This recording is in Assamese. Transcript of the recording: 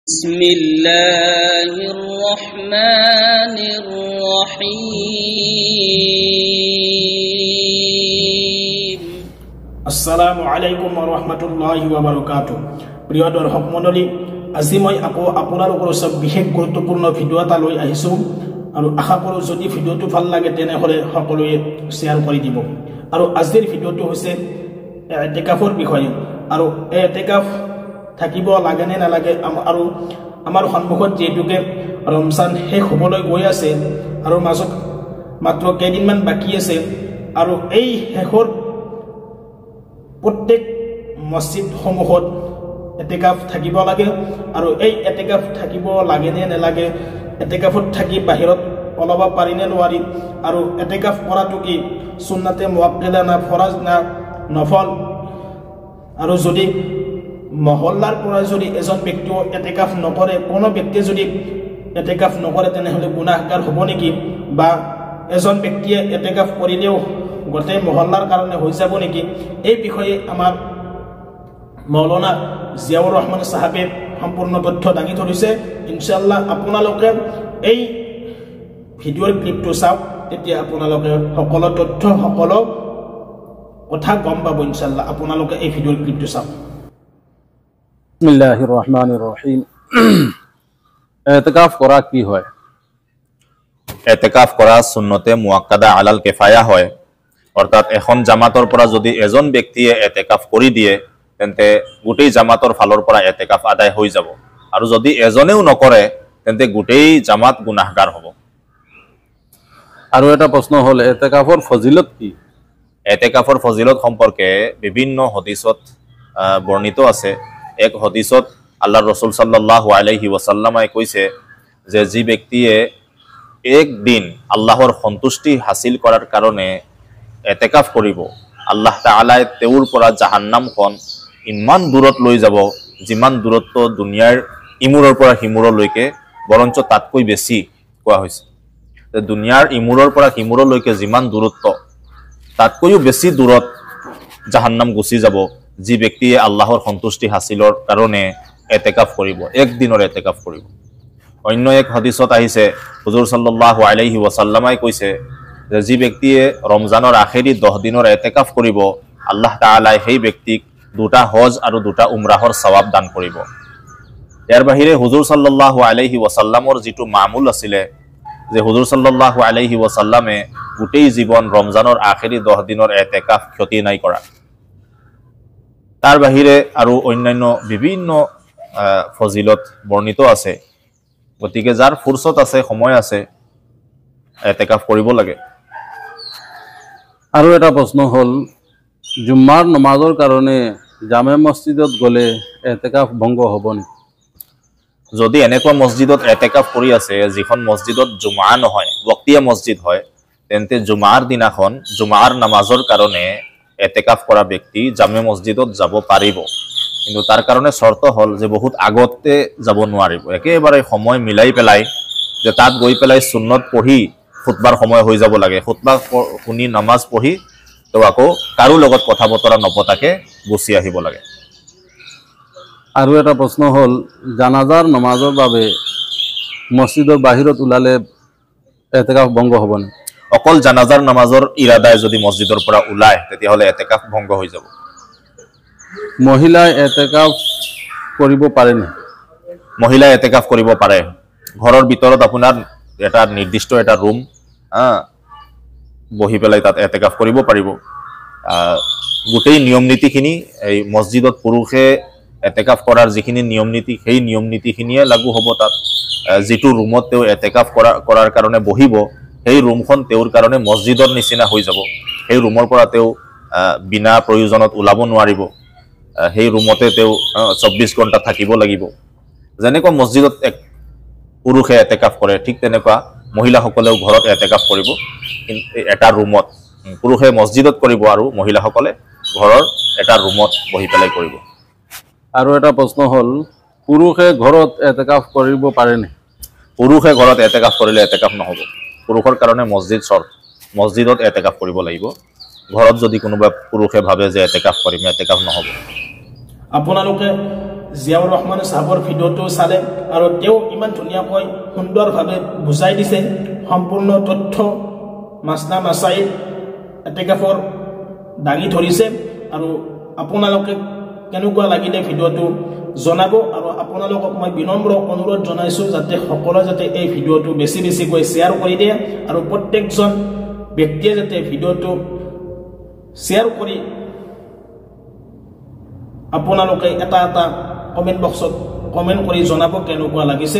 بسم الله الرحمن الرحيم السلام عليكم ورحمة الله وبركاته প্ৰিয় দৰ্শক মণ্ডলী আজি মই আকৌ আপোনালোকৰ সব বিশেষ গুৰুত্বপূৰ্ণ ভিডিও এটা লৈ আহিছো আৰু আশা কৰোঁ যদি ভিডিওটো ভাল লাগে তেনেহলে সকলোৱে শেয়াৰ কৰি দিব আৰু আজিৰ ভিডিওটো হৈছে ইতিকাফৰ বিষয়ে আৰু ইতিকাফ থাকিব লাগে নে নালাগে আৰু আমাৰ সন্মুখত যেটুকে ৰমজান শেষ হ'বলৈ গৈ আছে আৰু মাজত মাত্ৰ কেইদিনমান বাকি আছে আৰু এই শেষৰ প্ৰত্যেক মসজিদ সমূহত ইতিকাফ থাকিব লাগে আৰু এই ইতিকাফ থাকিব লাগে নে নালাগে ইতিকাফত থাকি বাহিৰত ওলাব পাৰি নে নোৱাৰি আৰু ইতিকাফ কৰাটো কি সুন্নতে মুআক্কাদা না ফৰজ না নফল আৰু যদি মহল্লাৰ পৰা যদি এজন ব্যক্তি ইতিকাফ নকৰে কোনো ব্যক্তি যদি ইতিকাফ নকৰে তেনেহলে গুনাহগাৰ হ'ব নেকি বা এজন ব্যক্তিয়ে ইতিকাফ কৰিলেও গোটেই মহল্লাৰ কাৰণে হৈ যাব নেকি এই বিষয়ে আমাৰ মৌলানা জিয়াউৰ ৰহমান সাহেবে সম্পূৰ্ণ তথ্য দাঙি ধৰিছে ইনশাআল্লাহ আপোনালোকে এই ভিডিওৰ ক্লিপটো চাওক তেতিয়া আপোনালোকে সকলো তথ্য সকলো কথা গম পাব ইনশাআল্লাহ আপোনালোকে এই ভিডিওৰ ক্লিপটো চাওক বিসমিল্লাহির রহমানির রহিম ইতিকাফ করা কি হয় ইতিকাফ করা সুন্নতে মুআক্কাদা আলাল কিফায়া হয় অর্থাৎ এখন জামাতৰ পৰা যদি এজন ব্যক্তিয়ে ইতিকাফ কৰি দিয়ে তেন্তে গোটেই জামাতৰ ফালৰ পৰা ইতিকাফ আদায় হৈ যাব আৰু যদি এজনেও নকৰে তেন্তে গোটেই জামাত গুনাহগাৰ হ'ব আৰু এটা প্ৰশ্ন হল ইতিকাফৰ ফজিলত কি ইতিকাফৰ ফজিলত সম্পৰ্কে বিভিন্ন হাদিসত বৰ্ণিত আছে এক হাদিসত আল্লাহৰ ৰাসূল সাল্লাল্লাহু আলাইহি ওয়াসাল্লামে কৈছে যে যি ব্যক্তিয়ে এক দিন আল্লাহৰ সন্তুষ্টি হাসিল কৰাৰ কাৰণে ইতিকাফ কৰিব আল্লাহ তাআলাই তেওঁৰ পৰা জাহান্নামখন ইমান দূৰত লৈ যাব যিমান দূৰত্ব দুনিয়াৰ ইমূৰৰ পৰা হিমূৰলৈকে বৰঞ্চ তাতকৈ বেছি কোৱা হৈছে যে দুনিয়াৰ ইমূৰৰ পৰা হিমূৰলৈকে যিমান দূৰত্ব তাতকৈও বেছি দূৰত জাহান্নাম গুচি যাব যি ব্যক্তিয়ে আল্লাহৰ সন্তুষ্টি হাসিলৰ কাৰণে ইতিকাফ কৰিব এক দিনৰ ইতিকাফ কৰিব অন্য এক হাদিসত আহিছে হুজুৰ সাল্লাল্লাহু আলাইহি ওয়াসাল্লামে কৈছে যে যি ব্যক্তিয়ে ৰমজানৰ আখেৰি 10 দিনৰ ইতিকাফ কৰিব আল্লাহ তাআলাই সেই ব্যক্তিক দুটা হজ আৰু দুটা উমৰাহৰ সওয়াব দান কৰিব ইয়াৰ বাহিৰে হুজুৰ সাল্লাল্লাহু আলাইহি ওয়াসাল্লামৰ যেটো মামুল আছিল যে হুজুৰ সাল্লাল্লাহু আলাইহি ওয়াসাল্লামে গোটেই জীৱন ৰমজানৰ আখেৰি 10 দিনৰ ইতিকাফ ক্ষতি নাই কৰা তাৰ বাহিৰে আৰু অন্যান্য বিভিন্ন ফজিলত বৰ্ণিত আছে গতিকে যাৰ ফুৰসত আছে সময় আছে ইতিকাফ কৰিব লাগে আৰু এটা প্ৰশ্ন হল জুম্মাৰ নামাজৰ কাৰণে জামে মছজিদত গলে ইতিকাফ ভংগ হ'ব নেকি যদি এনেকুৱা মছজিদত ইতিকাফ কৰি আছে যিখন মছজিদত জুমা নহয় ওয়াক্তিয়া মছজিদ হয় তেন্তে জুমাৰ দিনাখন জুমাৰ নামাজৰ কাৰণে ইতিকাফ কৰা ব্যক্তি জামে মছজিদত যাব পাৰিব কিন্তু তাৰ কাৰণে শৰ্ত হল যে বহুত আগতে যাব নোৱাৰিব একেবাৰে সময় মিলাই পেলাই যে তাত গৈ পেলাই সুন্নত পঢ়ি খুতবাৰ সময় হৈ যাব লাগে খুতবা শুনি নামাজ পঢ়ি তো আকৌ কাৰো লগত কথা বতৰা নপতাকে গুচি আহিব লাগে আৰু এটা প্ৰশ্ন হল জানাজাৰ নামাজৰ বাবে মছজিদৰ বাহিৰত ওলালে ইতিকাফ ভংগ হ'ব নে অকল জানাজাৰ নামাজৰ ইৰাদায় যদি মছজিদৰ পৰা ওলায় তেতিয়াহলে ইতিকাফ ভংগ হৈ যাব মহিলাই ইতিকাফ কৰিব পাৰে নে মহিলাই ইতিকাফ কৰিব পাৰে ঘৰৰ ভিতৰত আপোনাৰ এটা নিৰ্দিষ্ট এটা ৰুম বহি পেলাই তাত ইতিকাফ কৰিব পাৰিব গোটেই নিয়ম নীতিখিনি এই মছজিদত পুৰুষে ইতিকাফ কৰাৰ যিখিনি নিয়ম নীতি সেই নিয়ম নীতিখিনিয়ে লাগু হ'ব তাত যেটো ৰুমত তেওঁ ইতিকাফ কৰাৰ কাৰণে বহিব সেই ৰুমখন তেওঁৰ কাৰণে মছজিদৰ নিচিনা হৈ যাব সেই ৰুমৰ পৰা তেওঁ বিনা প্ৰয়োজনত ওলাব নোৱাৰিব সেই ৰুমতে তেওঁ 24 ঘণ্টা থাকিব লাগিব যেনেকৈ মছজিদত এক পুৰুষে ইতিকাফ কৰে ঠিক তেনেকুৱা মহিলাসকলেও ঘৰত ইতিকাফ কৰিব এটা ৰুমত পুৰুষে মছজিদত কৰিব আৰু মহিলাসকলে ঘৰৰ এটা ৰুমত বহি পেলাই কৰিব আৰু এটা প্ৰশ্ন হল পুৰুষে ঘৰত ইতিকাফ কৰিব পাৰে নে পুৰুষে ঘৰত ইতিকাফ কৰিলে ইতিকাফ নহব পুৰুষৰ কাৰণে মছজিদ শৰ্ত মছজিদত ইতিকাফ কৰিব লাগিব ঘৰত যদি কোনোবা পুৰুষে ভাবে যে ইতিকাফ কৰিম ইতিকাফ নহব আপোনালোকে জিয়াউৰ ৰহমান সাহেবৰ ভিডিঅ'টো চালে আৰু তেওঁ ইমান ধুনীয়াকৈ সুন্দৰভাৱে বুজাই দিছে সম্পূৰ্ণ তথ্য মাসনা মাসাইল এতেকাফৰ দাঙি ধৰিছে আৰু আপোনালোকে কেনেকুৱা লাগিলে ভিডিঅ'টো জনাব আৰু আপোনালোকক মই বিনম্ৰ অনুৰোধ জনাইছো যাতে সকলোৱে যাতে এই ভিডিঅ'টো বেছি বেছিকৈ শ্বেয়াৰ কৰি দিয়ে আৰু প্ৰত্যেকজন ব্যক্তিয়ে যাতে ভিডিঅ'টো শ্বেয়াৰ কৰি আপোনালোকে এটা কমেন্ট বক্সত কমেন্ট কৰি জনাব কেনেকুৱা লাগিছে